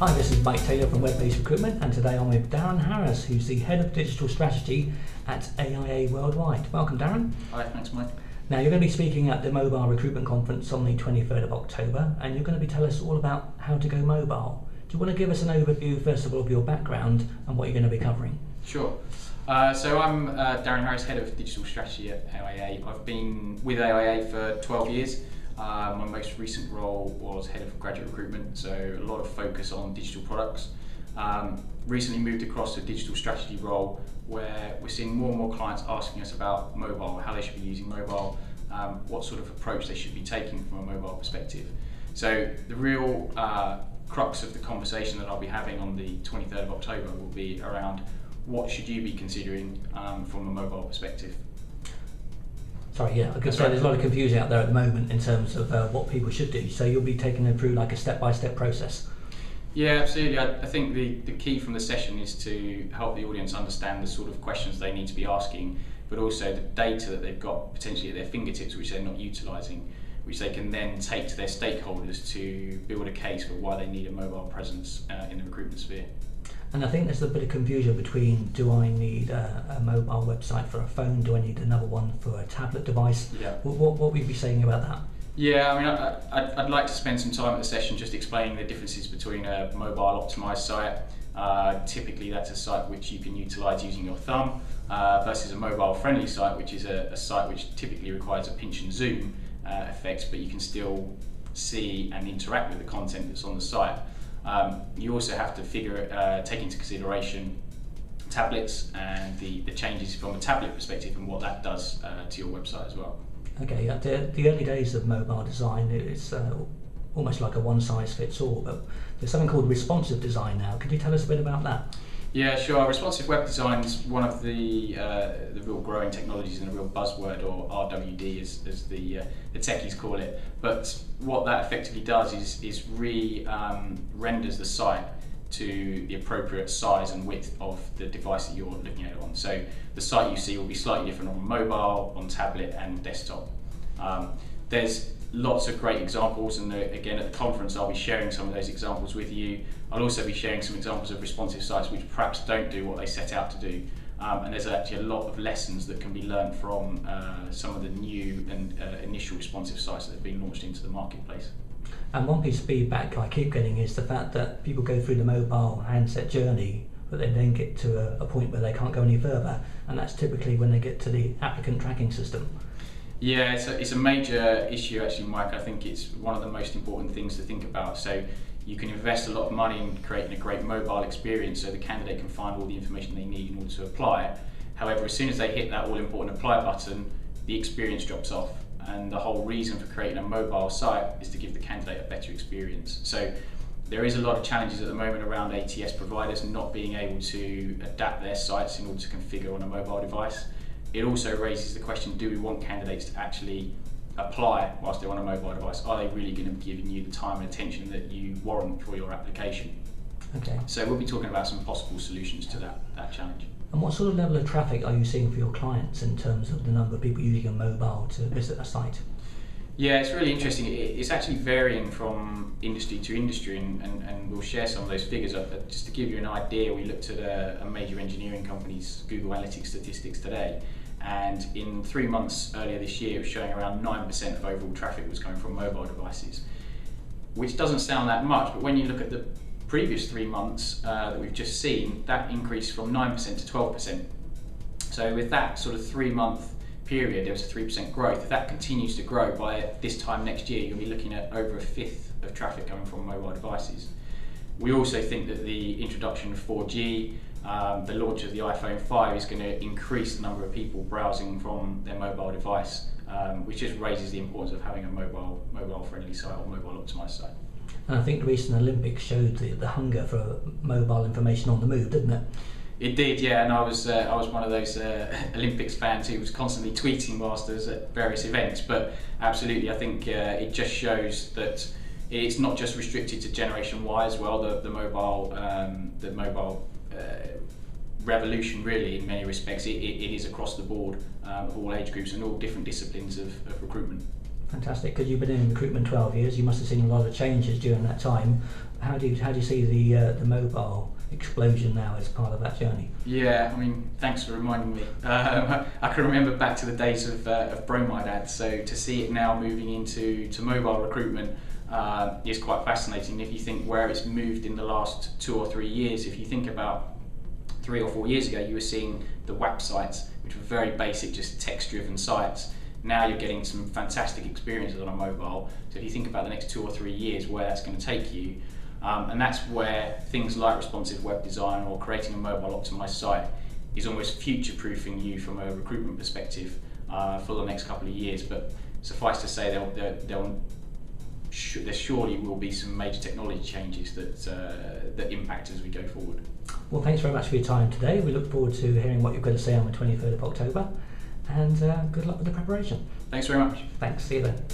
Hi, this is Mike Taylor from Web-Based Recruitment, and today I'm with Darren Harris, who's the Head of Digital Strategy at AIA Worldwide. Welcome, Darren. Hi, thanks, Mike. Now, you're going to be speaking at the Mobile Recruitment Conference on the 23rd of October, and you're going to be telling us all about how to go mobile. Do you want to give us an overview, first of all, of your background and what you're going to be covering? Sure. So I'm Darren Harris, Head of Digital Strategy at AIA. I've been with AIA for 12 years. My most recent role was Head of Graduate Recruitment, so a lot of focus on digital products. Recently moved across to a digital strategy role where we're seeing more and more clients asking us about mobile, how they should be using mobile, what sort of approach they should be taking from a mobile perspective. So the real crux of the conversation that I'll be having on the 23rd of October will be around what should you be considering from a mobile perspective. Sorry, yeah, I could say there's a lot of confusion out there at the moment in terms of what people should do. So you'll be taking them through like a step-by-step process. Yeah, absolutely. I think the key from the session is to help the audience understand the sort of questions they need to be asking, but also the data that they've got potentially at their fingertips which they're not utilising, which they can then take to their stakeholders to build a case for why they need a mobile presence in the recruitment sphere. And I think there's a bit of confusion between, do I need a mobile website for a phone, do I need another one for a tablet device? Yeah. What would you be saying about that? Yeah, I mean, I'd like to spend some time at the session just explaining the differences between a mobile optimised site. Typically that's a site which you can utilise using your thumb versus a mobile friendly site, which is a site which typically requires a pinch and zoom effect, but you can still see and interact with the content that's on the site. You also have to take into consideration tablets and the changes from a tablet perspective and what that does to your website as well. Okay, the early days of mobile design, it's almost like a one-size-fits-all, but there's something called responsive design now. Could you tell us a bit about that? Yeah, sure. Responsive web design is one of the real growing technologies and a real buzzword, or RWD as the techies call it. But what that effectively does is renders the site to the appropriate size and width of the device that you're looking at it on. So the site you see will be slightly different on mobile, on tablet and desktop. There's lots of great examples, and again at the conference I'll be sharing some of those examples with you. I'll also be sharing some examples of responsive sites which perhaps don't do what they set out to do. And there's actually a lot of lessons that can be learned from some of the new and initial responsive sites that have been launched into the marketplace. And one piece of feedback I keep getting is the fact that people go through the mobile handset journey, but they then get to a point where they can't go any further, and that's typically when they get to the applicant tracking system. Yeah, it's a major issue actually, Mike. I think it's one of the most important things to think about. So you can invest a lot of money in creating a great mobile experience so the candidate can find all the information they need in order to apply. However, as soon as they hit that all-important apply button, the experience drops off. And the whole reason for creating a mobile site is to give the candidate a better experience. So there is a lot of challenges at the moment around ATS providers not being able to adapt their sites in order to configure on a mobile device. It also raises the question, do we want candidates to actually apply whilst they're on a mobile device? Are they really going to be giving you the time and attention that you warrant for your application? Okay. So we'll be talking about some possible solutions to that challenge. And what sort of level of traffic are you seeing for your clients in terms of the number of people using a mobile to visit a site? Yeah, it's really interesting. It's actually varying from industry to industry, and we'll share some of those figures. Just to give you an idea, we looked at a major engineering company's Google Analytics statistics today, and in 3 months earlier this year, it was showing around 9% of overall traffic was coming from mobile devices, which doesn't sound that much, but when you look at the previous 3 months that we've just seen, that increased from 9% to 12%. So with that sort of 3-month period, there was a 3% growth. If that continues to grow by this time next year, you'll be looking at over 1/5 of traffic coming from mobile devices. We also think that the introduction of 4G, the launch of the iPhone 5 is going to increase the number of people browsing from their mobile device, which just raises the importance of having a mobile friendly site or mobile optimised site. And I think the recent Olympics showed the hunger for mobile information on the move, didn't it? It did, yeah, and I was one of those Olympics fans who was constantly tweeting whilst I was at various events. But absolutely, I think it just shows that it's not just restricted to Generation Y as well. The mobile revolution, really, in many respects, it is across the board of all age groups and all different disciplines of recruitment. Fantastic, because you've been in recruitment 12 years, you must have seen a lot of changes during that time. How do you see the mobile explosion now as part of that journey? Yeah, I mean, thanks for reminding me. I can remember back to the days of bromide ads, so to see it now moving into mobile recruitment is quite fascinating. If you think where it's moved in the last 2 or 3 years, if you think about 3 or 4 years ago, you were seeing the WAP sites, which were very basic, just text-driven sites. Now you're getting some fantastic experiences on a mobile. So if you think about the next 2 or 3 years, where that's going to take you, and that's where things like responsive web design or creating a mobile optimized site is almost future-proofing you from a recruitment perspective for the next couple of years. But suffice to say, there surely will be some major technology changes that impact as we go forward. Well, thanks very much for your time today. We look forward to hearing what you've got to say on the 23rd of October, and good luck with the preparation. Thanks very much. Thanks, see you then.